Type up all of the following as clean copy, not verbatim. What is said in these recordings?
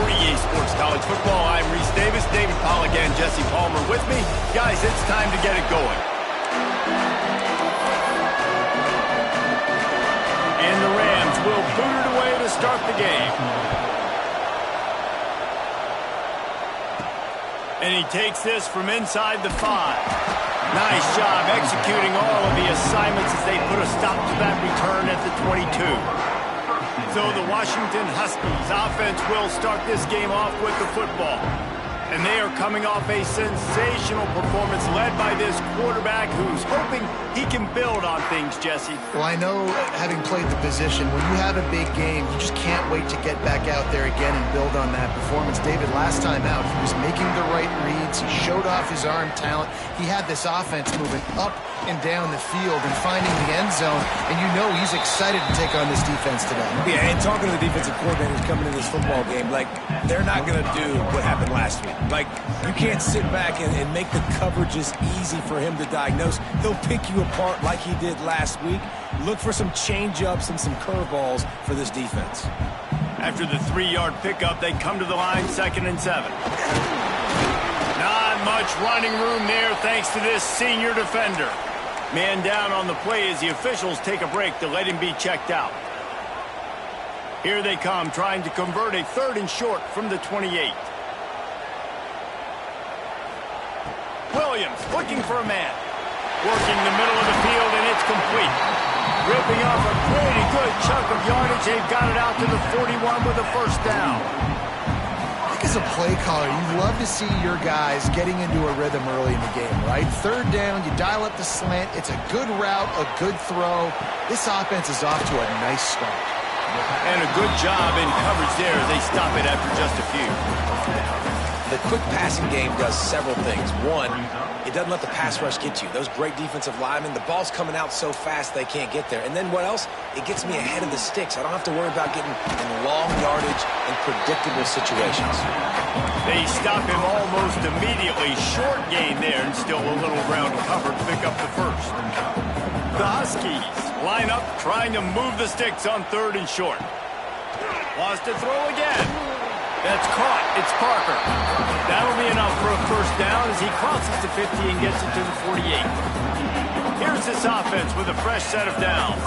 For EA Sports College Football, I'm Reese Davis, David Pollack, and Jesse Palmer with me. Guys, it's time to get it going. And the Rams will boot it away to start the game. And he takes this from inside the 5. Nice job executing all of the assignments as they put a stop to that return at the 22. So the Washington Huskies offense will start this game off with the football. And they are coming off a sensational performance led by this quarterback who's hoping he can build on things, Jesse. Well, I know, having played the position, when you have a big game, you just can't wait to get back out there again and build on that performance. David, last time out, he was making the right reads. He showed off his arm talent. He had this offense moving up and down the field and finding the end zone. And you know he's excited to take on this defense today. Yeah, and talking to the defensive coordinators coming into this football game, like, they're not going to do what happened last week. Like, you can't sit back and make the coverages easy for him to diagnose. He'll pick you apart like he did last week. Look for some change-ups and some curveballs for this defense. After the 3-yard pickup, they come to the line, 2nd and 7. Not much running room there thanks to this senior defender. Man down on the play as the officials take a break to let him be checked out. Here they come, trying to convert a 3rd and short from the 28. Williams looking for a man. Working the middle of the field, and it's complete. Ripping off a pretty good chunk of yardage. They've got it out to the 41 with a first down. I think as a play caller, you love to see your guys getting into a rhythm early in the game, right? 3rd down, you dial up the slant. It's a good route, a good throw. This offense is off to a nice start. And a good job in coverage there as they stop it after just a few. The quick passing game does several things. One, it doesn't let the pass rush get to you. Those great defensive linemen, the ball's coming out so fast they can't get there. And then what else? It gets me ahead of the sticks. I don't have to worry about getting in long yardage and predictable situations. They stop him almost immediately. Short gain there and still a little ground covered to pick up the first. The Huskies line up trying to move the sticks on 3rd and short. Lost to throw again. That's caught. It's Parker. That'll be enough for a first down as he crosses the 50 and gets it to the 48. Here's this offense with a fresh set of downs.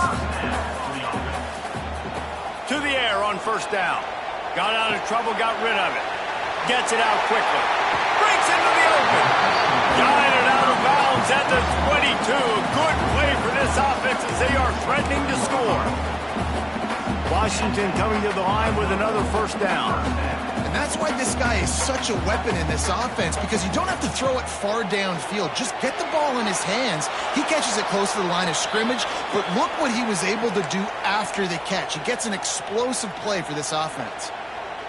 To the air on first down. Got out of trouble, got rid of it. Gets it out quickly. Breaks into the open. Got it out of bounds at the 22. Good play for this offense as they are threatening to score. Washington coming to the line with another first down. And that's why this guy is such a weapon in this offense, because you don't have to throw it far downfield. Just get the ball in his hands. He catches it close to the line of scrimmage, but look what he was able to do after the catch. He gets an explosive play for this offense.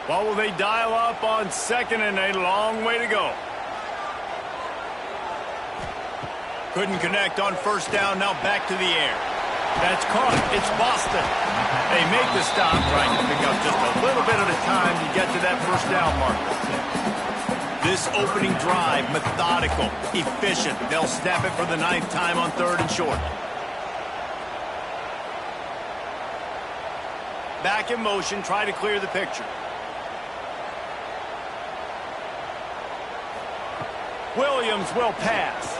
Well, will they dial up on 2nd and a long way to go? Couldn't connect on first down, now back to the air. That's caught. It's Boston. They make the stop, trying to pick up just a little bit at a time to get to that first down marker. This opening drive, methodical, efficient. They'll snap it for the 9th time on 3rd and short. Back in motion, try to clear the picture. Williams will pass.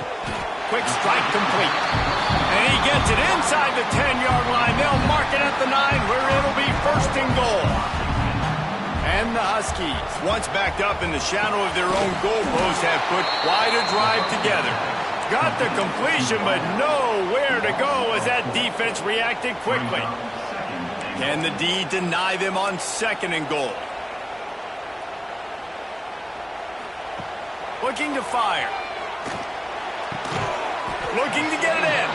Quick strike complete. And he gets it inside the 10-yard line. They'll mark it at the 9 where it'll be 1st and goal. And the Huskies, once backed up in the shadow of their own goalpost, have put quite a drive together. Got the completion, but nowhere to go as that defense reacted quickly. Can the D deny them on 2nd and goal? Looking to fire. Looking to get it in.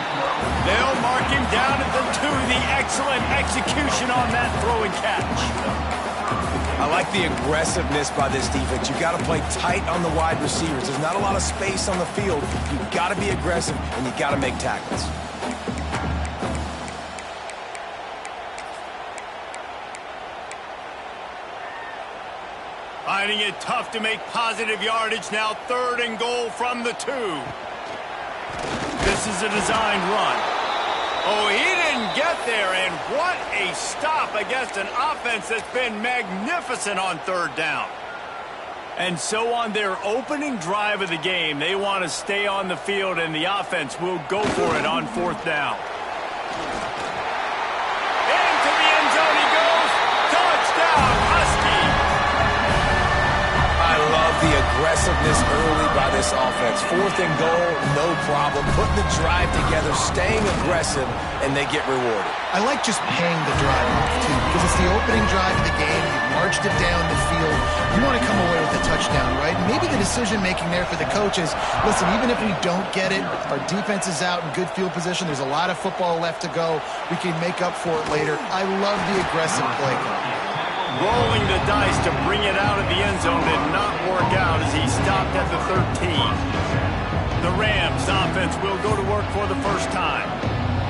They'll mark him down at the 2. The excellent execution on that throw and catch. I like the aggressiveness by this defense. You've got to play tight on the wide receivers. There's not a lot of space on the field. You've got to be aggressive, and you've got to make tackles. Finding it tough to make positive yardage now. 3rd and goal from the 2. This is a designed run. Oh, he didn't didn't get there, and what a stop against an offense that's been magnificent on third down. And so on their opening drive of the game, they want to stay on the field, and the offense will go for it on fourth down. Into the end zone he goes. Touchdown, Husky. I love the aggressiveness early by this offense. Fourth and goal, no problem. Putting the drive together, staying aggressive, and they get rewarded. I like just paying the drive off, too, because it's the opening drive of the game. You've marched it down the field. You want to come away with a touchdown, right? And maybe the decision-making there for the coaches, listen, even if we don't get it, our defense is out in good field position. There's a lot of football left to go. We can make up for it later. I love the aggressive play call. Rolling the dice to bring it out of the end zone did not work out as he stopped at the 13. The Rams offense will go to work for the first time.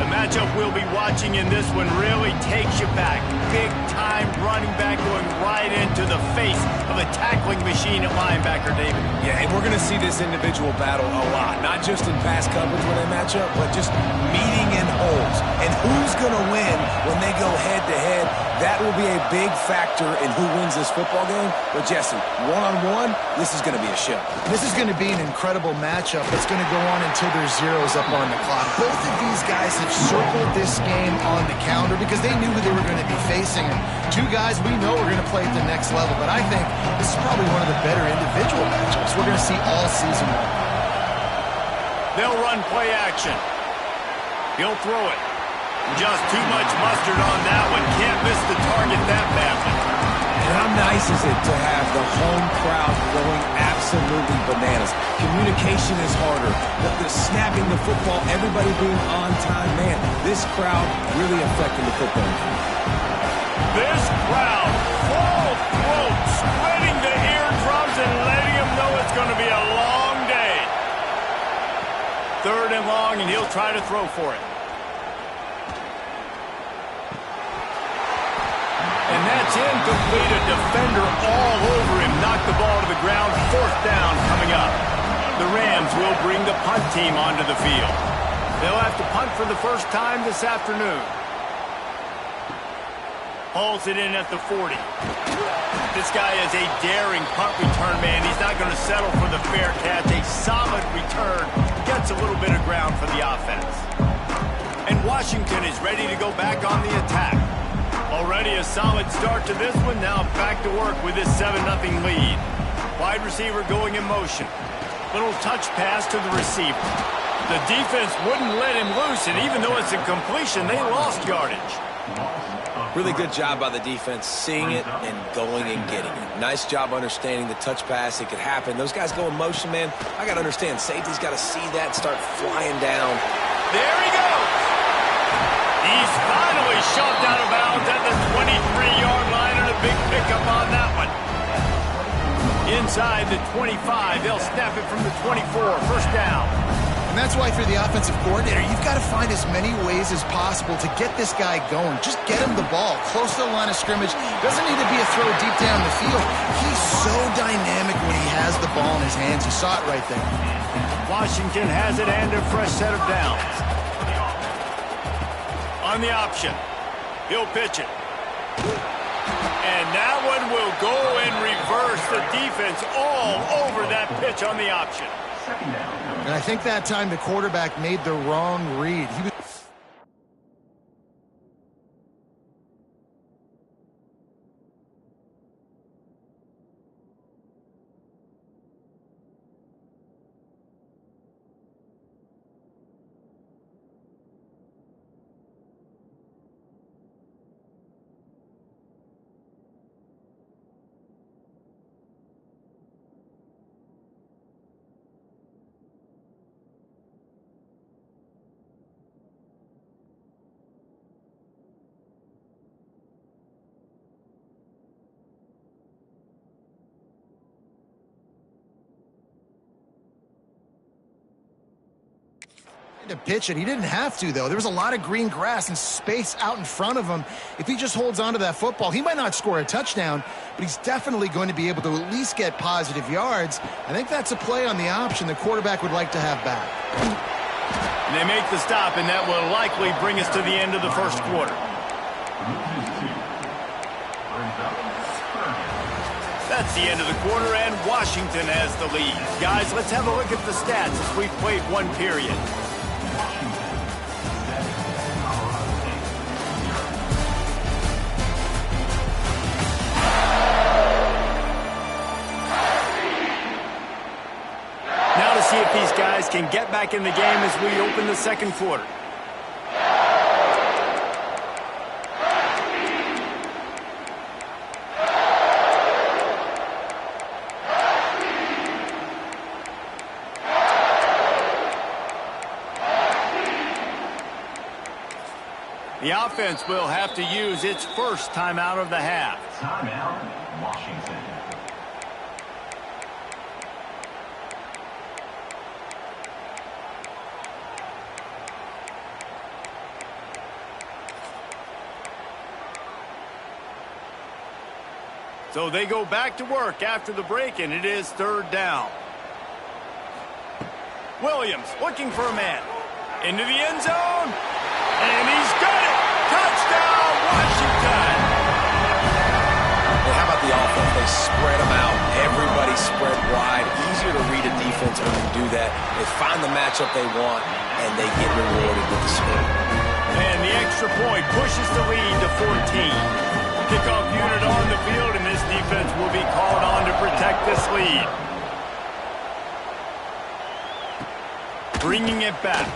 The matchup we'll be watching in this one really takes you back. Big-time running back going right into the face of a tackling machine at linebacker, David. Yeah, and we're going to see this individual battle a lot. Not just in pass coverage when they match up, but just meeting in holes. And who's going to win when they go head-to-head? That will be a big factor in who wins this football game. But, Jesse, one-on-one, this is going to be a show. This is going to be an incredible matchup that's going to go on until there's zeros up on the clock. Both of these guys have circled this game on the calendar because they knew who they were going to be facing. And two guys we know are going to play at the next level. But I think this is probably one of the better individual matchups we're going to see all season long. They'll run play action. He'll throw it. Just too much mustard on that one. Can't miss the target that badly. And how nice is it to have the home crowd going absolutely bananas? Communication is harder. The snapping the football, everybody being on time. Man, this crowd really affecting the football game. This crowd, full throat, splitting the eardrums and letting them know it's going to be a long day. Third and long, and he'll try to throw for it. And that's incomplete. A defender all over him. Knocked the ball to the ground. Fourth down coming up. The Rams will bring the punt team onto the field. They'll have to punt for the first time this afternoon. Hauls it in at the 40. This guy is a daring punt return man. He's not going to settle for the fair catch. A solid return. Gets a little bit of ground for the offense. And Washington is ready to go back on the attack. Already a solid start to this one. Now back to work with this 7-0 lead. Wide receiver going in motion. Little touch pass to the receiver. The defense wouldn't let him loose, and even though it's a completion, they lost yardage. Really good job by the defense seeing it and going and getting it. Nice job understanding the touch pass. It could happen. Those guys go in motion, man. I got to understand. Safety's got to see that and start flying down. There he goes. He's finally shoved out of bounds at the 23-yard line, and a big pickup on that one. Inside the 25, they'll snap it from the 24. First down. And that's why for the offensive coordinator, you've got to find as many ways as possible to get this guy going. Just get him the ball close to the line of scrimmage. Doesn't need to be a throw deep down the field. He's so dynamic when he has the ball in his hands. You saw it right there. Washington has it and a fresh set of downs. On the option, he'll pitch it. And that one will go in reverse. The defense all over that pitch on the option. And I think that time the quarterback made the wrong read. He was to pitch it. He didn't have to, though. There was a lot of green grass and space out in front of him. If he just holds on to that football, he might not score a touchdown, but he's definitely going to be able to at least get positive yards. I think that's a play on the option the quarterback would like to have back. And they make the stop, and that will likely bring us to the end of the first quarter. That's the end of the quarter, and Washington has the lead. Guys, let's have a look at the stats as we've played one period. Now to see if these guys can get back in the game as we open the second quarter. The offense will have to use its first timeout of the half. Timeout, Washington. So they go back to work after the break, and it is third down. Williams looking for a man. Into the end zone. And he's got it! Touchdown, Washington! Well, how about the offense? They spread them out. Everybody spread wide. Easier to read a defense when you do that. They find the matchup they want, and they get rewarded with the score. And the extra point pushes the lead to 14. Kickoff unit on the field, and this defense will be called on to protect this lead. Bringing it back.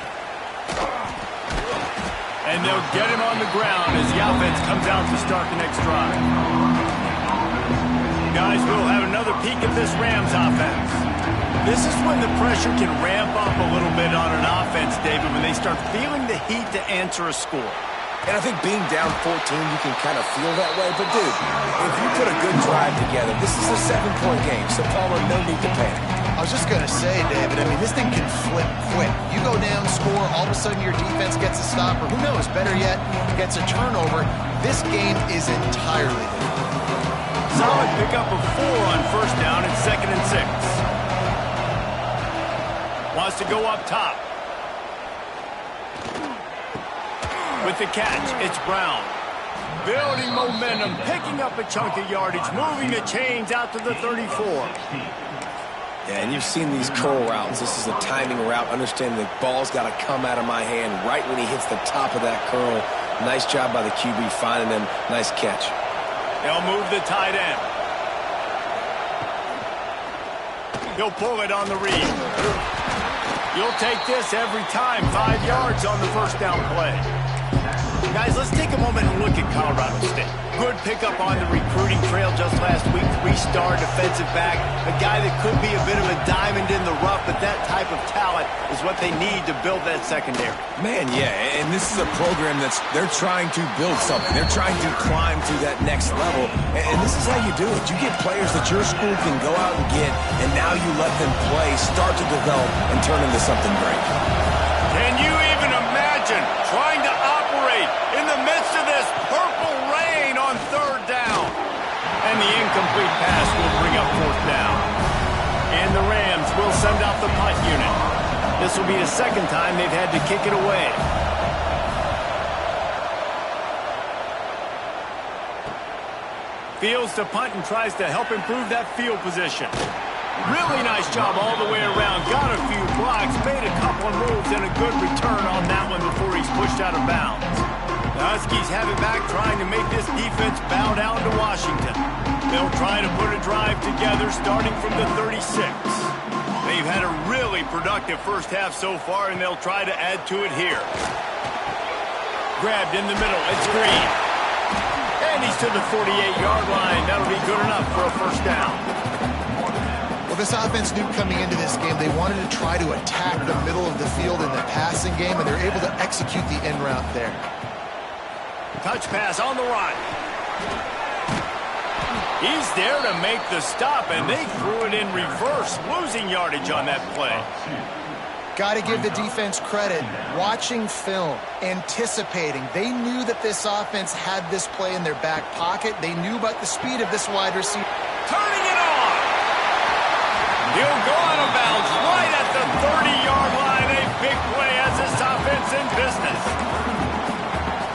And they'll get him on the ground as the offense comes out to start the next drive. Guys, we'll have another peek at this Rams offense. This is when the pressure can ramp up a little bit on an offense, David, when they start feeling the heat to answer a score. And I think being down 14, you can kind of feel that way. But, dude, if you put a good drive together, this is a 7-point game, so Palmer, no need to panic. I was just going to say, David, I mean, this thing can flip quick. You go down, score, all of a sudden your defense gets a stop, or who knows, better yet, gets a turnover. This game is entirely different. Solid pickup of 4 on first down and 2nd and 6. Wants to go up top. With the catch, it's Brown. Building momentum, picking up a chunk of yardage, moving the chains out to the 34. Yeah, and you've seen these curl routes. This is a timing route. Understand the ball's got to come out of my hand right when he hits the top of that curl. Nice job by the QB finding him. Nice catch. They'll move the tight end. He'll pull it on the read. You'll take this every time. 5 yards on the first down play. Guys, let's take a moment and look at Colorado State. Good pickup on the recruiting trail just last week. 3-star defensive back. A guy that could be a bit of a diamond in the rough, but that type of talent is what they need to build that secondary. Man, yeah, and this is a program they're trying to build something. They're trying to climb to that next level, and this is how you do it. You get players that your school can go out and get, and now you let them play, start to develop, and turn into something great. Can you even imagine trying to operate in the midst of this purple rain on third down? And the incomplete pass will bring up fourth down. And the Rams will send out the punt unit. This will be the second time they've had to kick it away. Fields to punt and tries to help improve that field position. Really nice job all the way around. Got a few blocks, made a couple of moves, and a good return on that one before he's pushed out of bounds. The Huskies have it back, trying to make this defense bow down to Washington. They'll try to put a drive together starting from the 36. They've had a really productive first half so far, and they'll try to add to it here. Grabbed in the middle. It's Green. And he's to the 48-yard line. That'll be good enough for a first down. Well, this offense knew coming into this game they wanted to try to attack the middle of the field in the passing game, and they're able to execute the end route there. Touch pass on the run. He's there to make the stop, and they threw it in reverse, losing yardage on that play. Got to give the defense credit. Watching film, anticipating. They knew that this offense had this play in their back pocket. They knew about the speed of this wide receiver. Turning it on. He'll go out of bounds right at the 30-yard line. A big play as this time business.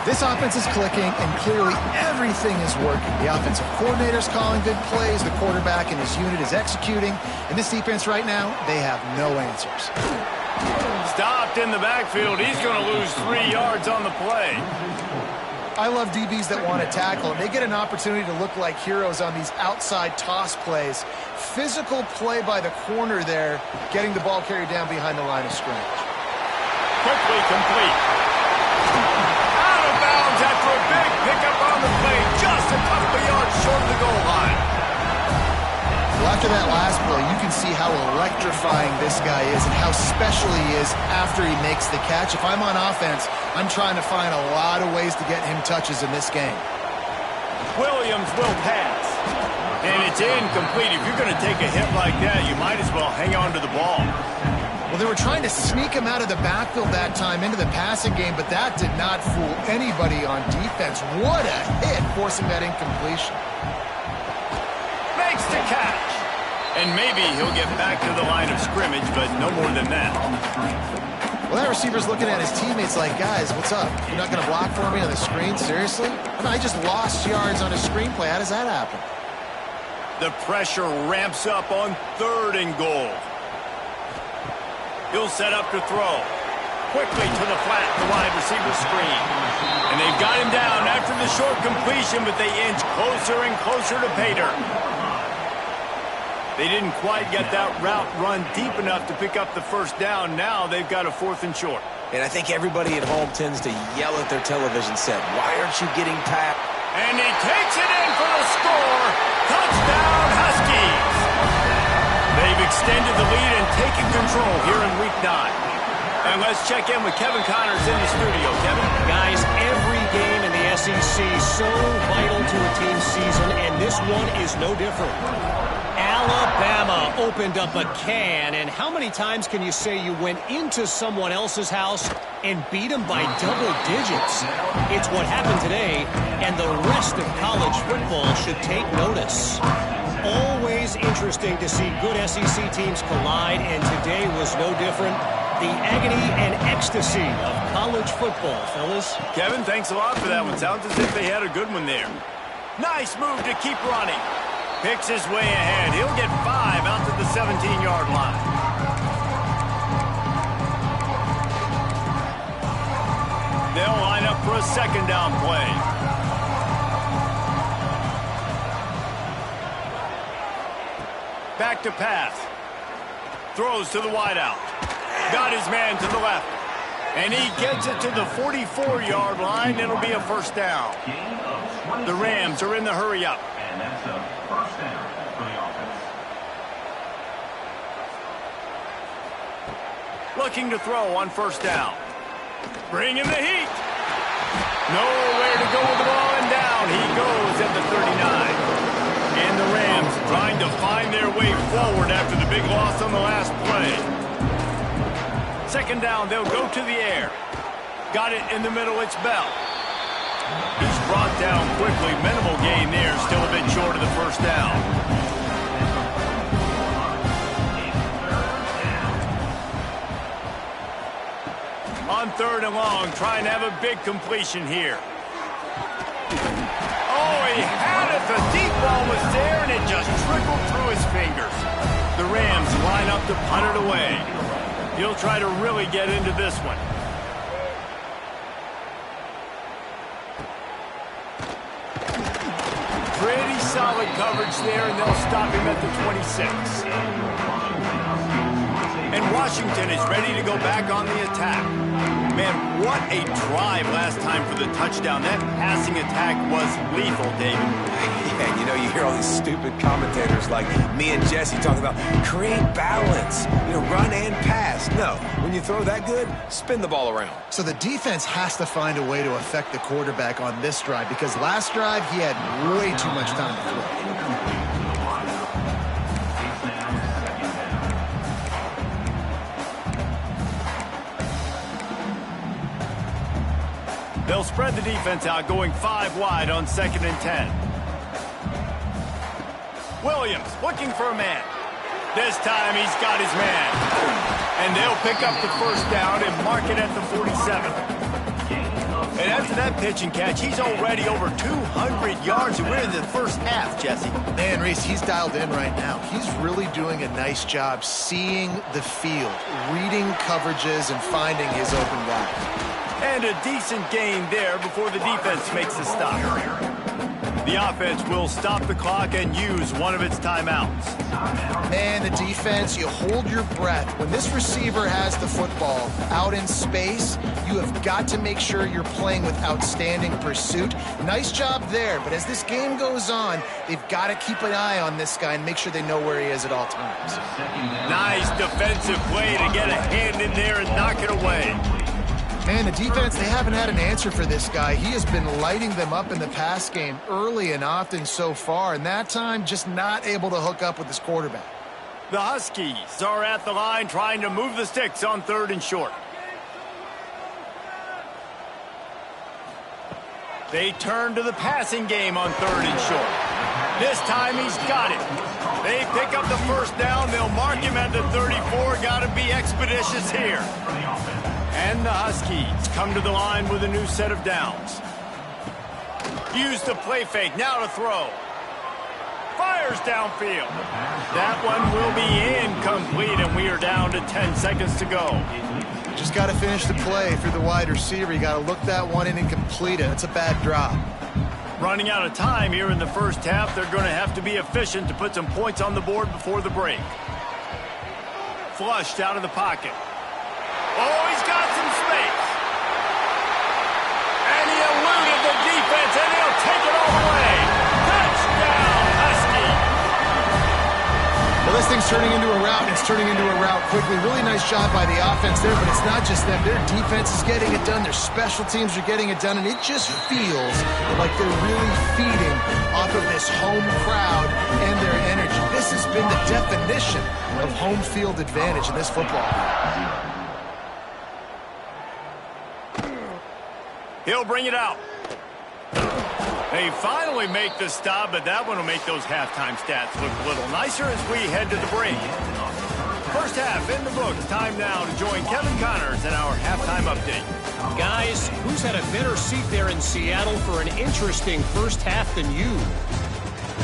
This offense is clicking, and clearly everything is working. The offensive coordinator's calling good plays. The quarterback and his unit is executing. And this defense right now, they have no answers. Stopped in the backfield. He's going to lose 3 yards on the play. I love DBs that want to tackle, and they get an opportunity to look like heroes on these outside toss plays. Physical play by the corner there, getting the ball carried down behind the line of scrimmage. Quickly complete. Out of bounds after a big pickup on the play, just a couple of yards short of the goal line. Well, after that last play, you can see how electrifying this guy is and how special he is after he makes the catch. If I'm on offense, I'm trying to find a lot of ways to get him touches in this game. Williams will pass. And it's incomplete. If you're going to take a hit like that, you might as well hang on to the ball. Well, they were trying to sneak him out of the backfield that time into the passing game, but that did not fool anybody on defense. What a hit, forcing that incompletion. Makes the catch. And maybe he'll get back to the line of scrimmage, but no more than that. Well, that receiver's looking at his teammates like, guys, what's up? You're not going to block for me on the screen? Seriously? I just lost yards on a screenplay. How does that happen? The pressure ramps up on 3rd and goal. He'll set up to throw. Quickly to the flat, the wide receiver screen. And they've got him down after the short completion, but they inch closer and closer to pay dirt. They didn't quite get that route run deep enough to pick up the first down. Now they've got a 4th and short. And I think everybody at home tends to yell at their television set, why aren't you getting past? And he takes it in for the score. Touchdown, Huskies. They've extended the lead and taken control here in Week 9. And let's check in with Kevin Connors in the studio. Kevin? Guys, every game in the SEC is so vital to a team's season, and this one is no different. Alabama opened up a can, and how many times can you say you went into someone else's house and beat them by double digits? It's what happened today, and the rest of college football should take notice. Always interesting to see good SEC teams collide, and today was no different. The agony and ecstasy of college football, fellas. Kevin, thanks a lot for that one. Sounds as if they had a good one there. Nice move to keep running. Picks his way ahead. He'll get 5 out to the 17-yard line. They'll line up for a 2nd down play. Back to pass. Throws to the wideout. Got his man to the left. And he gets it to the 44-yard line. It'll be a 1st down. The Rams are in the hurry up. And that's a 1st down for the offense. Looking to throw on 1st down. Bringing the heat. Nowhere to go with the ball, and down he goes at the 39. And the Rams trying to find their way forward after the big loss on the last play. 2nd down, they'll go to the air. Got it in the middle, it's Bell. He's brought down quickly. Minimal gain there, still a bit short of the 1st down. On 3rd and long, trying to have a big completion here. Oh, he had it. The deep ball was there, and it just trickled through his fingers. The Rams line up to punt it away. He'll try to really get into this one. Pretty solid coverage there, and they'll stop him at the 26. And Washington is ready to go back on the attack. Man, what a drive last time for the touchdown. That passing attack was lethal, David. Yeah, you know, you hear all these stupid commentators like me and Jesse talking about create balance, run and pass. No, when you throw that good, spin the ball around. So the defense has to find a way to affect the quarterback on this drive, because last drive he had way too much time to throw. They'll spread the defense out, going 5 wide on 2nd and 10. Williams looking for a man. This time he's got his man. And they'll pick up the first down and mark it at the 47. And after that pitch and catch, he's already over 200 yards, and we're in the first half, Jesse. Man, Reese, he's dialed in right now. He's really doing a nice job seeing the field, reading coverages, and finding his open guys. And a decent gain there before the defense makes the stop. The offense will stop the clock and use one of its timeouts. Man, the defense, you hold your breath. When this receiver has the football out in space, you have got to make sure you're playing with outstanding pursuit. Nice job there, but as this game goes on, they've got to keep an eye on this guy and make sure they know where he is at all times. Nice defensive play to get a hand in there and knock it away. Man, the defense, they haven't had an answer for this guy. He has been lighting them up in the pass game early and often so far, and that time just not able to hook up with his quarterback. The Huskies are at the line trying to move the sticks on 3rd and short. They turn to the passing game on 3rd and short. This time he's got it. They pick up the first down. They'll mark him at the 34. Got to be expeditious here. And the Huskies come to the line with a new set of downs. Use the play fake, now to throw. Fires downfield. That one will be incomplete, and we are down to 10 seconds to go. Just got to finish the play through the wide receiver. You got to look that one in and complete it. It's a bad drop. Running out of time here in the first half. They're going to have to be efficient to put some points on the board before the break. Flushed out of the pocket. Oh, he's got some space. And he eluded the defense, and he'll take it all the way. Touchdown, Husky. Well, this thing's turning into a rout, and it's turning into a rout quickly. Really nice job by the offense there, but it's not just them. Their defense is getting it done. Their special teams are getting it done, and it just feels like they're really feeding off of this home crowd and their energy. This has been the definition of home field advantage in this football game. He'll bring it out. They finally make the stop, but that one will make those halftime stats look a little nicer as we head to the break. First half in the books. Time now to join Kevin Connors in our halftime update. Guys, who's had a better seat there in Seattle for an interesting first half than you?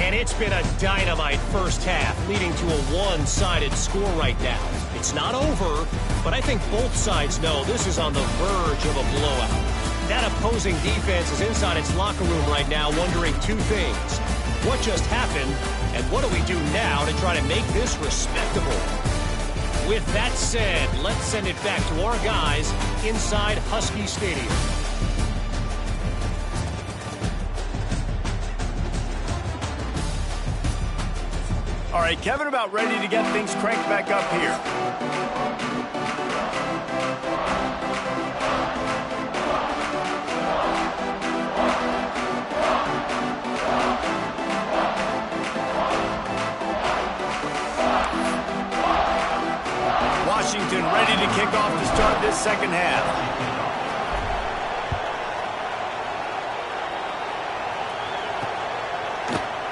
And it's been a dynamite first half, leading to a one-sided score right now. It's not over, but I think both sides know this is on the verge of a blowout. That opposing defense is inside its locker room right now wondering two things. What just happened, and what do we do now to try to make this respectable? With that said, let's send it back to our guys inside Husky Stadium. All right, Kevin, about ready to get things cranked back up here. Washington ready to kick off to start this second half.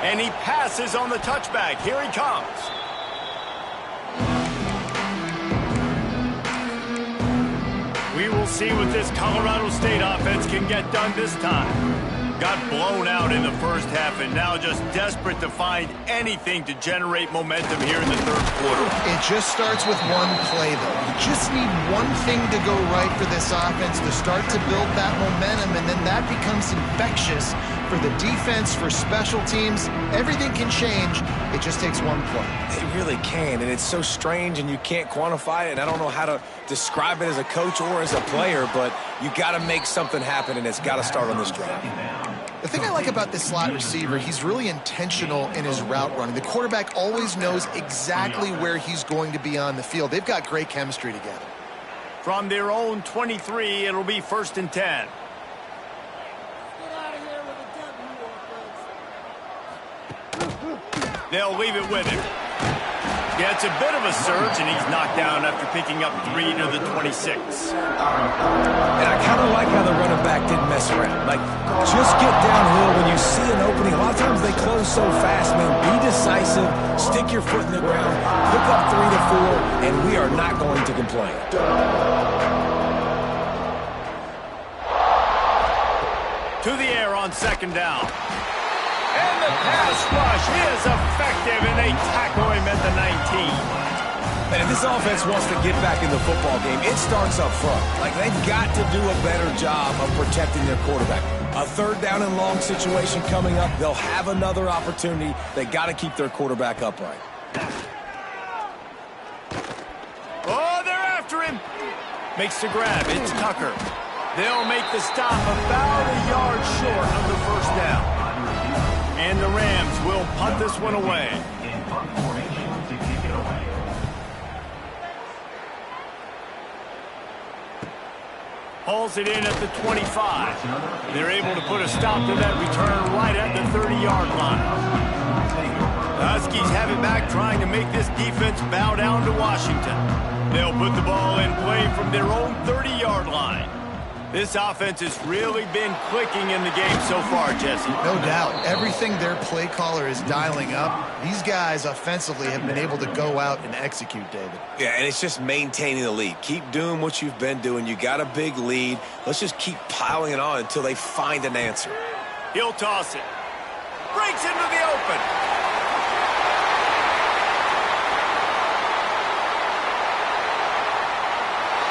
And he passes on the touchback. Here he comes. We will see what this Colorado State offense can get done this time. Got blown out in the first half and now just desperate to find anything to generate momentum here in the third quarter. It just starts with one play, though. You just need one thing to go right for this offense to start to build that momentum, and then that becomes infectious for the defense, for special teams. Everything can change. It just takes one play. It really can, and it's so strange, and you can't quantify it, and I don't know how to describe it as a coach or as a player, but you got to make something happen, and it's got to start on this drive. The thing I like about this slot receiver, he's really intentional in his route running. The quarterback always knows exactly where he's going to be on the field. They've got great chemistry together. From their own 23, it'll be 1st and 10. They'll leave it with him. Yeah, it's a bit of a surge, and he's knocked down after picking up 3 to the 26. And I kind of like how the running back didn't mess around. Like, just get downhill when you see an opening. A lot of times they close so fast, man. Be decisive, stick your foot in the ground, pick up 3 to 4, and we are not going to complain. To the air on 2nd down. And the pass rush is effective, and they tackle him at the 19. And if this offense wants to get back in the football game, it starts up front. Like, they've got to do a better job of protecting their quarterback. A 3rd down and long situation coming up. They'll have another opportunity. They got to keep their quarterback upright. Oh, they're after him. Makes the grab. It's Tucker. They'll make the stop about a yard short of the 1st down. And the Rams will punt this one away. In punt formation to kick it away. Hauls it in at the 25. They're able to put a stop to that return right at the 30-yard line. The Huskies have it back, trying to make this defense bow down to Washington. They'll put the ball in play from their own 30-yard line. This offense has really been clicking in the game so far, Jesse. No doubt. Everything their play caller is dialing up, these guys offensively have been able to go out and execute, David. Yeah, and it's just maintaining the lead. Keep doing what you've been doing. You got a big lead. Let's just keep piling it on until they find an answer. He'll toss it. Breaks into the open.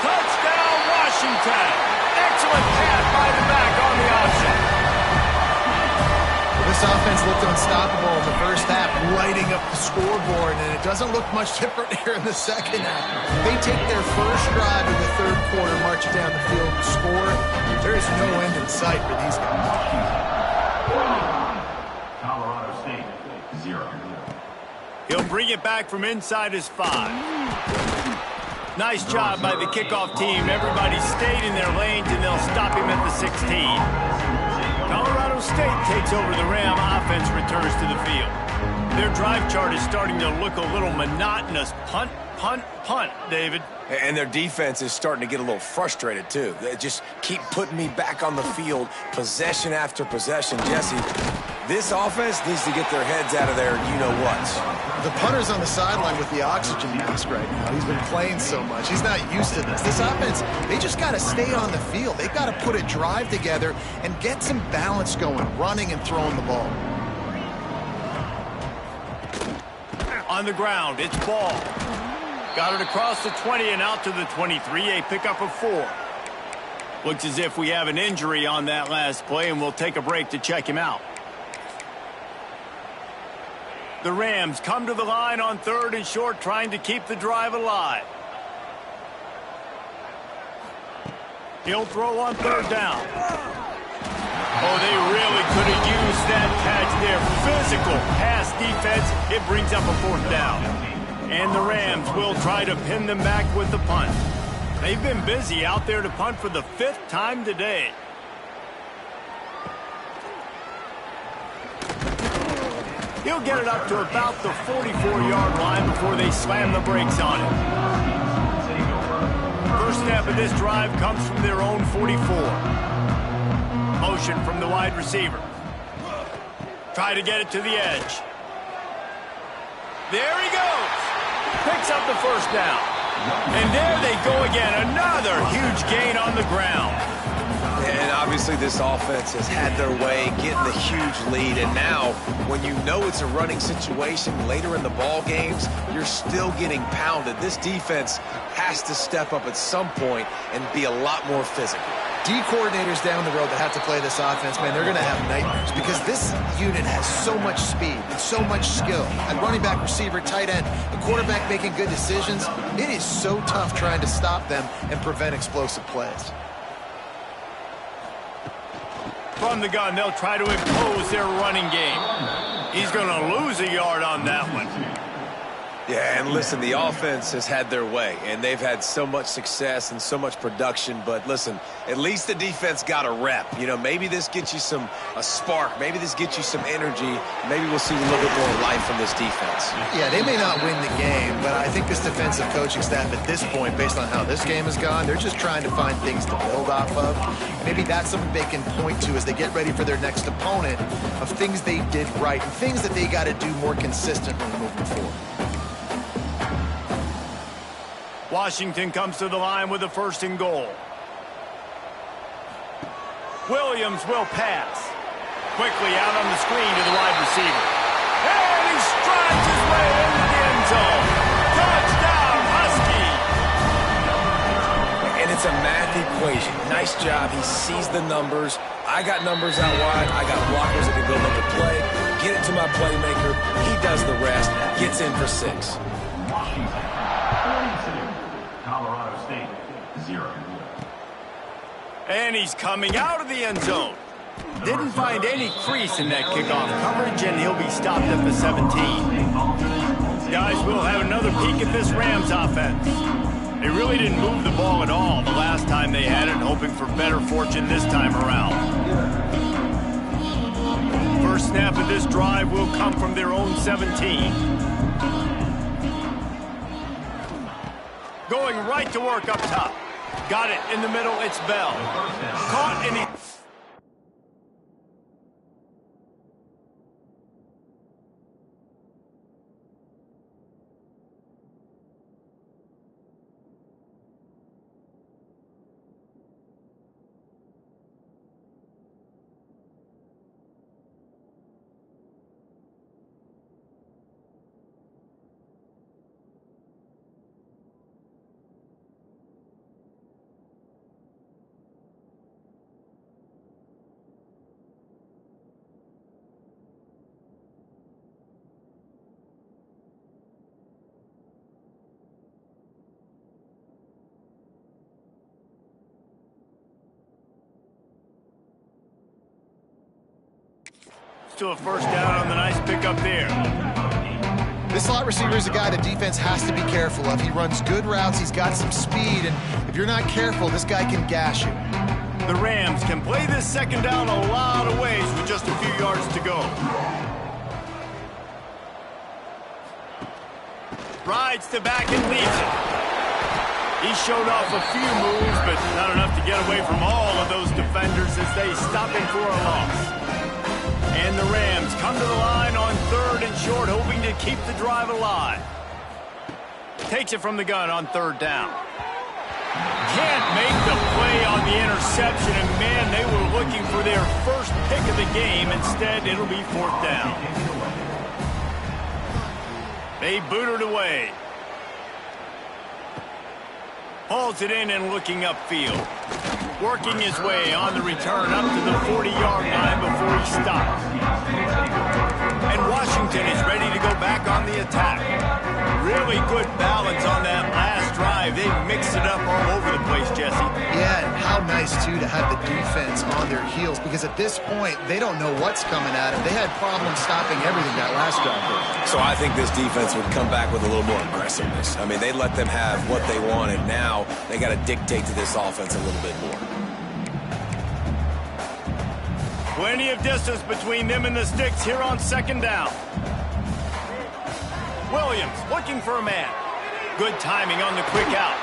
Touchdown, Washington. Excellent pass by the back on the option. Well, this offense looked unstoppable in the 1st half, lighting up the scoreboard, and it doesn't look much different here in the 2nd half. They take their first drive in the 3rd quarter, march down the field and score. There is no end in sight for these guys. Colorado State, 0. He'll bring it back from inside his 5. Nice job by the kickoff team. Everybody stayed in their lanes, and they'll stop him at the 16. Colorado State takes over the Ram. Offense returns to the field. Their drive chart is starting to look a little monotonous. Punt, punt, punt, David. And their defense is starting to get a little frustrated, too. They just keep putting me back on the field, possession after possession. Jesse, this offense needs to get their heads out of there, you-know-what. The punter's on the sideline with the oxygen mask right now. He's been playing so much. He's not used to this. This offense, they just got to stay on the field. They've got to put a drive together and get some balance going, running and throwing the ball. On the ground, it's Ball. Got it across the 20 and out to the 23, a pickup of 4. Looks as if we have an injury on that last play, and we'll take a break to check him out. The Rams come to the line on 3rd and short, trying to keep the drive alive. He'll throw on 3rd down. Oh, they really could have used that catch there. Physical pass defense. It brings up a 4th down. And the Rams will try to pin them back with the punt. They've been busy out there to punt for the 5th time today. He'll get it up to about the 44-yard line before they slam the brakes on it. First step of this drive comes from their own 44. Motion from the wide receiver. Try to get it to the edge. There he goes. Picks up the 1st down. And there they go again. Another huge gain on the ground. And obviously this offense has had their way, getting the huge lead. And now, when you know it's a running situation later in the ball games, you're still getting pounded. This defense has to step up at some point and be a lot more physical. D coordinators down the road that have to play this offense, man, they're going to have nightmares because this unit has so much speed and so much skill. At running back, receiver, tight end, the quarterback making good decisions. It is so tough trying to stop them and prevent explosive plays. From the gun, they'll try to impose their running game. He's going to lose a yard on that one. Yeah, and listen, the offense has had their way, and they've had so much success and so much production. But listen, at least the defense got a rep. You know, maybe this gets you a spark. Maybe this gets you some energy. Maybe we'll see a little bit more life from this defense. Yeah, they may not win the game, but I think this defensive coaching staff at this point, based on how this game has gone, they're just trying to find things to build off of. Maybe that's something they can point to as they get ready for their next opponent, of things they did right and things that they got to do more consistently moving forward. Washington comes to the line with a 1st and goal. Williams will pass. Quickly out on the screen to the wide receiver. And he strides his way into the end zone. Touchdown, Husky! And it's a math equation. Nice job. He sees the numbers. I got numbers out wide. I got blockers that can go make a play. Get it to my playmaker. He does the rest. Gets in for 6. Washington, 42. Colorado State, 0. And he's coming out of the end zone. Didn't find any crease in that kickoff coverage, and he'll be stopped at the 17. Guys, we'll have another peek at this Rams offense. They really didn't move the ball at all the last time they had it, hoping for better fortune this time around. First snap of this drive will come from their own 17. Going right to work up top. Got it in the middle, it's Bell. Caught and he... to a 1st down on the nice pickup there. This slot receiver is a guy the defense has to be careful of. He runs good routes, he's got some speed, and if you're not careful, this guy can gash you. The Rams can play this 2nd down a lot of ways with just a few yards to go. Rides to back and leaves it. He showed off a few moves, but not enough to get away from all of those defenders as they stop him for a loss. And the Rams come to the line on 3rd and short, hoping to keep the drive alive. Takes it from the gun on 3rd down. Can't make the play on the interception, and man, they were looking for their first pick of the game. Instead, it'll be 4th down. They boot it away. Hauls it in and looking upfield. Working his way on the return up to the 40-yard line before he stops. And Washington is ready to go back on the attack. Really good balance on that last drive. They mixed it up all over the place, Jesse. Yeah, and how nice, too, to have the defense on their heels, because at this point, they don't know what's coming at them. They had problems stopping everything that last drive. So I think this defense would come back with a little more aggressiveness. I mean, they let them have what they wanted. Now they got to dictate to this offense a little bit more. Plenty of distance between them and the sticks here on 2nd down. Williams looking for a man. Good timing on the quick out.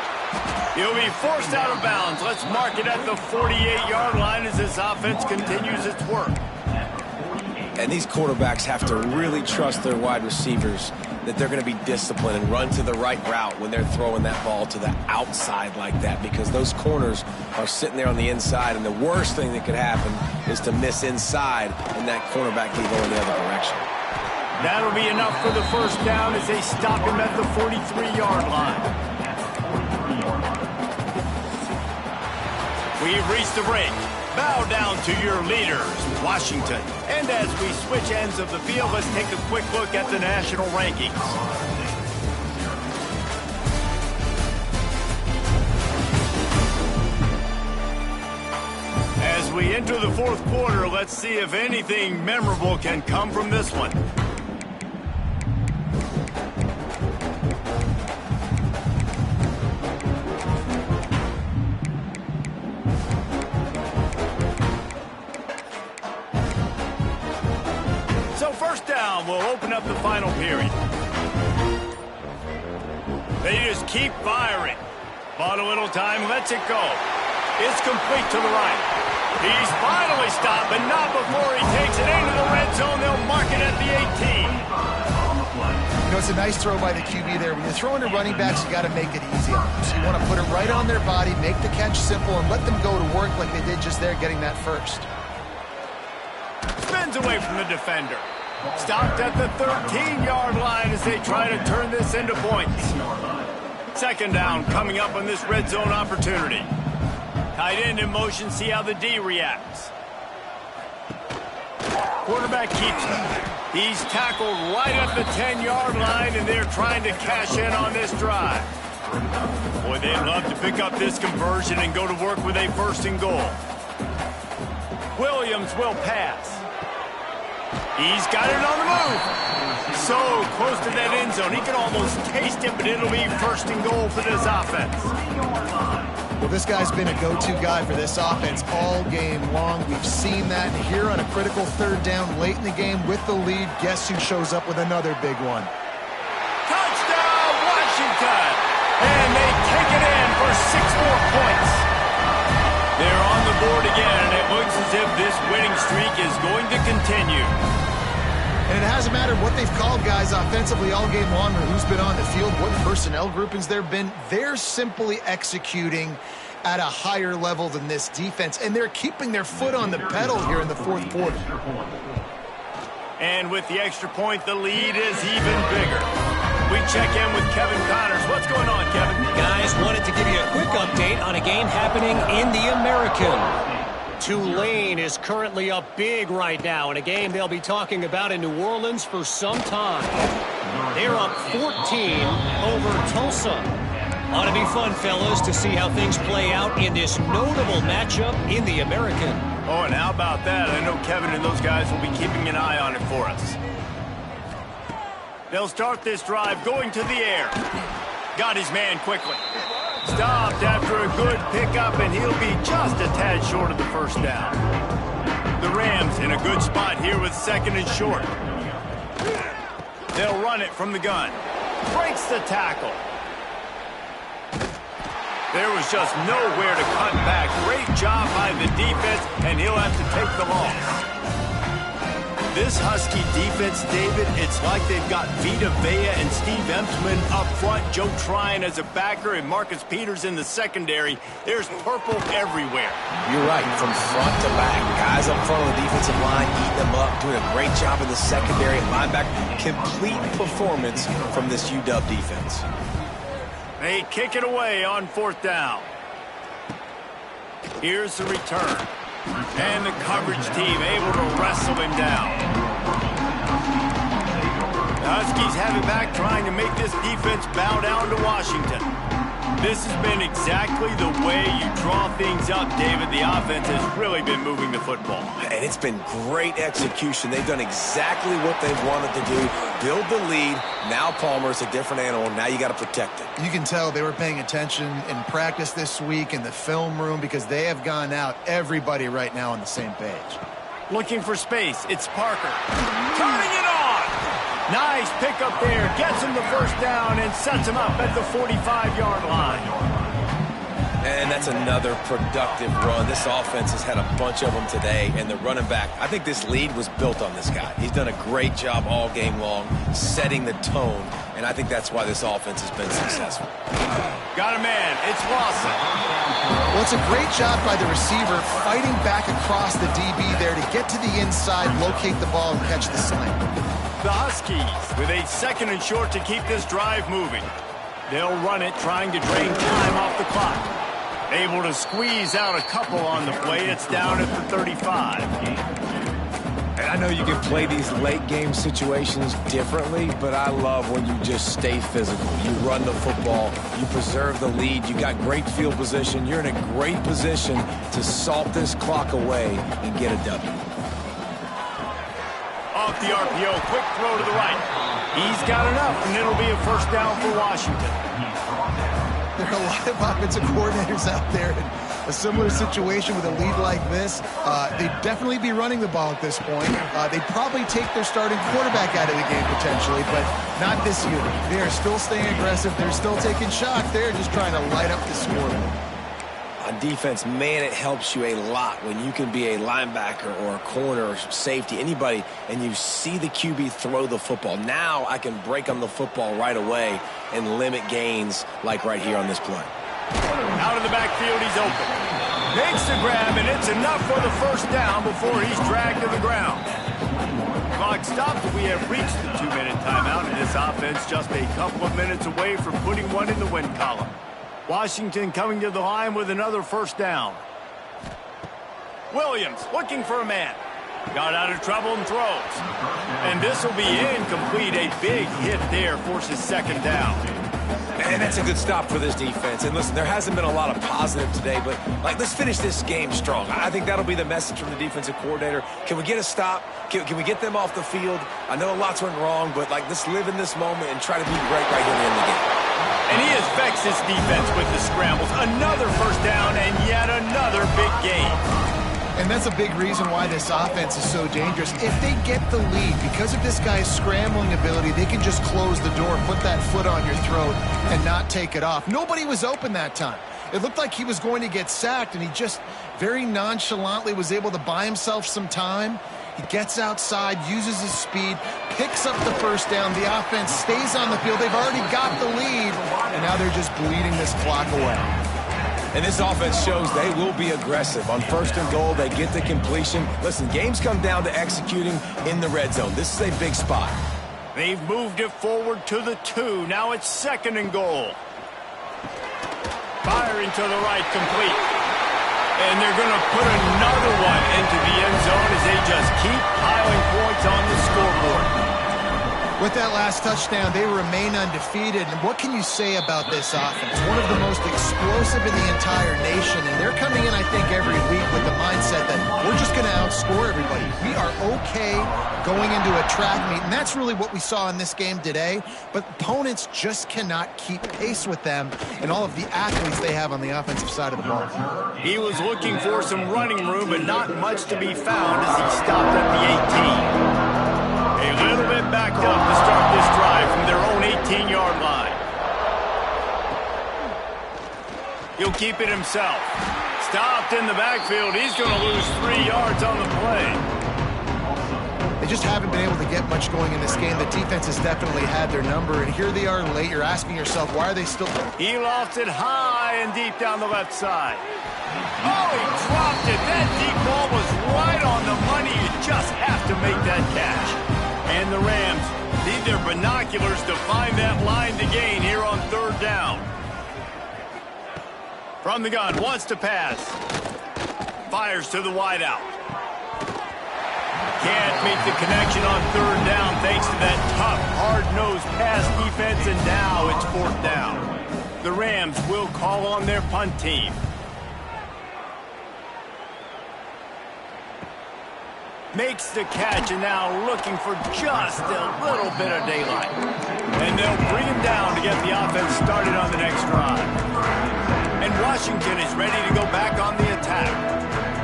He'll be forced out of bounds. Let's mark it at the 48-yard line as this offense continues its work. And these quarterbacks have to really trust their wide receivers that they're going to be disciplined and run to the right route when they're throwing that ball to the outside like that, because those corners are sitting there on the inside, and the worst thing that could happen is to miss inside and that cornerback can go in the other direction. That'll be enough for the 1st down as they stop him at the 43-yard line. We've reached the break. Bow down to your leaders, Washington. And as we switch ends of the field, let's take a quick look at the national rankings. As we enter the 4th quarter, let's see if anything memorable can come from this one. open up the final period. They just keep firing. Bought a little time, lets it go. It's complete to the right. He's finally stopped, but not before he takes it into the red zone. They'll mark it at the 18. You know, it's a nice throw by the QB there. When you're throwing to running backs, you got to make it easy on them. So you want to put it right on their body, make the catch simple, and let them go to work like they did just there, getting that first. Spins away from the defender. Stopped at the 13-yard line as they try to turn this into points. Second down coming up on this red zone opportunity. Tight end in motion, see how the D reacts. Quarterback keeps it. He's tackled right at the 10-yard line, and they're trying to cash in on this drive. Boy, they'd love to pick up this conversion and go to work with a first and goal. Williams will pass. He's got it on the move. So close to that end zone. He can almost taste it, but it'll be first and goal for this offense. Well, this guy's been a go-to guy for this offense all game long. We've seen that here on a critical third down late in the game with the lead. Guess who shows up with another big one? Touchdown, Washington! And they take it in for 6 more points. They're on the board again, and it looks as if this winning streak is going to continue. And it hasn't mattered what they've called guys offensively all game long or who's been on the field, what personnel groupings there have been. They're simply executing at a higher level than this defense, and they're keeping their foot on the pedal here in the fourth quarter. And with the extra point, the lead is even bigger. We check in with Kevin Connors. What's going on, Kevin? Guys, wanted to give you a quick update on a game happening in the American. Tulane is currently up big right now in a game they'll be talking about in New Orleans for some time. They're up 14 over Tulsa. Ought to be fun, fellas, to see how things play out in this notable matchup in the American. Oh, and how about that? I know Kevin and those guys will be keeping an eye on it for us. They'll start this drive going to the air. Got his man quickly. Stopped after a good pickup, and he'll be just a tad short of the first down. The Rams in a good spot here with second and short. They'll run it from the gun. Breaks the tackle. There was just nowhere to cut back. Great job by the defense, and he'll have to take the loss. This Husky defense, David, it's like they've got Vita Vea and Steve Emsman up front, Joe Tryon as a backer, and Marcus Peters in the secondary. There's purple everywhere. You're right, from front to back. Guys up front on the defensive line, eating them up, doing a great job in the secondary and linebacker. Complete performance from this UW defense. They kick it away on fourth down. Here's the return. And the coverage team able to wrestle him down. The Huskies have it back, trying to make this defense bow down to Washington. This has been exactly the way you draw things up, David. The offense has really been moving the football. And it's been great execution. They've done exactly what they've wanted to do. Build the lead. Now Palmer's a different animal. Now you got to protect it. You can tell they were paying attention in practice this week in the film room because they have gone out, everybody right now on the same page. Looking for space. It's Parker. Turning it on. Nice pickup there. Gets him the first down and sets him up at the 45-yard line. And that's another productive run. This offense has had a bunch of them today, and the running back, I think this lead was built on this guy. He's done a great job all game long, setting the tone, and I think that's why this offense has been successful. Got a man. It's Lawson. Well, it's a great job by the receiver fighting back across the DB there to get to the inside, locate the ball, and catch the slant. The Huskies with a second and short to keep this drive moving. They'll run it, trying to drain time off the clock. Able to squeeze out a couple on the play. It's down at the 35. And I know you can play these late game situations differently, but I love when you just stay physical. You run the football, you preserve the lead, you got great field position, you're in a great position to salt this clock away and get a W. Off the RPO, quick throw to the right. He's got enough, and it'll be a first down for Washington. There are a lot of offensive coordinators out there, and a similar situation with a lead like this, they'd definitely be running the ball at this point. They'd probably take their starting quarterback out of the game potentially, but not this unit. They are still staying aggressive. They're still taking shots. They're just trying to light up the scoreboard. On defense, man, it helps you a lot when you can be a linebacker or a corner or safety, anybody, and you see the QB throw the football. Now I can break on the football right away and limit gains like right here on this play. Out of the backfield, he's open. Makes the grab, and it's enough for the first down before he's dragged to the ground. Clock stops. We have reached the 2-minute timeout, and this offense just a couple of minutes away from putting one in the win column. Washington coming to the line with another first down. Williams looking for a man. Got out of trouble and throws. And this will be incomplete. A big hit there forces second down. And that's a good stop for this defense. And listen, there hasn't been a lot of positive today, but let's finish this game strong. I think that'll be the message from the defensive coordinator. Can we get a stop? Can we get them off the field? I know lots went wrong, but let's live in this moment and try to be great right here in the game. And he affects his defense with the scrambles. Another first down and yet another big gain. And that's a big reason why this offense is so dangerous. If they get the lead, because of this guy's scrambling ability, they can just close the door, put that foot on your throat, and not take it off. Nobody was open that time. It looked like he was going to get sacked, and he just very nonchalantly was able to buy himself some time. He gets outside, uses his speed, picks up the first down. The offense stays on the field. They've already got the lead, and now they're just bleeding this clock away. And this offense shows they will be aggressive. On first and goal, they get the completion. Listen, games come down to executing in the red zone. This is a big spot. They've moved it forward to the 2. Now it's second and goal. Firing to the right, complete. And they're going to put another one into the end zone as they just keep piling points on the scoreboard. With that last touchdown, they remain undefeated. And what can you say about this offense? One of the most explosive in the entire nation. And they're coming in, I think, every week with the mindset that we're just going to outscore everybody. We are okay going into a track meet. And that's really what we saw in this game today. But opponents just cannot keep pace with them and all of the athletes they have on the offensive side of the ball. He was looking for some running room, but not much to be found as he stopped at the 18. A little bit backed up to start this drive from their own 18-yard line. He'll keep it himself. Stopped in the backfield. He's going to lose 3 yards on the play. They just haven't been able to get much going in this game. The defense has definitely had their number, and here they are late. You're asking yourself, why are they still... He lofts it high and deep down the left side. Oh, he dropped it. That deep ball was right on the money. You just have to make that catch. And the Rams need their binoculars to find that line to gain here on third down. From the gun, wants to pass. Fires to the wideout. Can't make the connection on third down thanks to that tough, hard-nosed pass defense, and now it's fourth down. The Rams will call on their punt team. Makes the catch, and now looking for just a little bit of daylight. And they'll bring him down to get the offense started on the next drive. And Washington is ready to go back on the attack.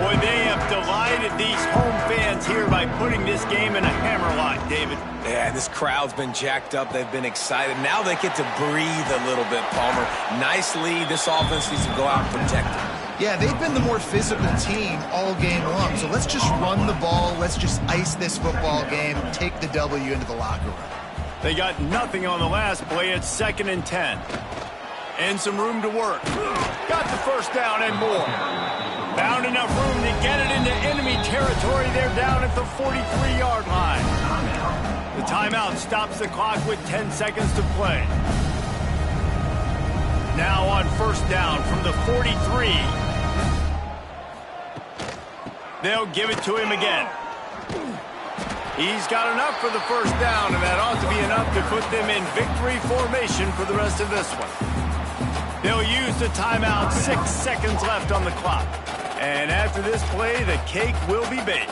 Boy, they have delighted these home fans here by putting this game in a hammerlock, David. Yeah, this crowd's been jacked up. They've been excited. Now they get to breathe a little bit, Palmer. Nice lead. This offense needs to go out and protect it. Yeah, they've been the more physical team all game long. So let's just run the ball. Let's just ice this football game, take the W into the locker room. They got nothing on the last play. It's 2nd and 10. And some room to work. Got the first down and more. Found enough room to get it into enemy territory. They're down at the 43-yard line. The timeout stops the clock with 10 seconds to play. Now on first down from the 43. They'll give it to him again. He's got enough for the first down, and that ought to be enough to put them in victory formation for the rest of this one. They'll use the timeout. 6 seconds left on the clock. And after this play, the cake will be baked.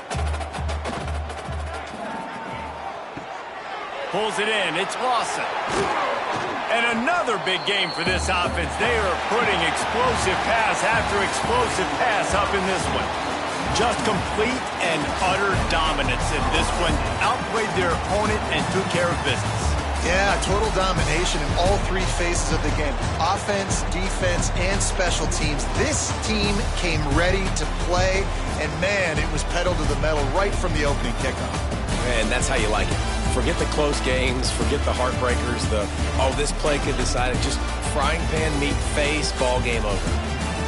Pulls it in. It's Lawson. And another big game for this offense. They are putting explosive pass after explosive pass up in this one. Just complete and utter dominance in this one. Outplayed their opponent and took care of business. Yeah, total domination in all three phases of the game. Offense, defense, and special teams. This team came ready to play, and man, it was pedal to the metal right from the opening kickoff. And that's how you like it. Forget the close games, forget the heartbreakers, this play could decide it. Just frying pan meet face, ball game over.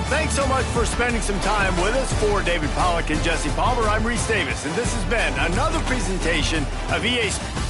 Thanks so much for spending some time with us. For David Pollack and Jesse Palmer, I'm Reese Davis, and this has been another presentation of EA Sports.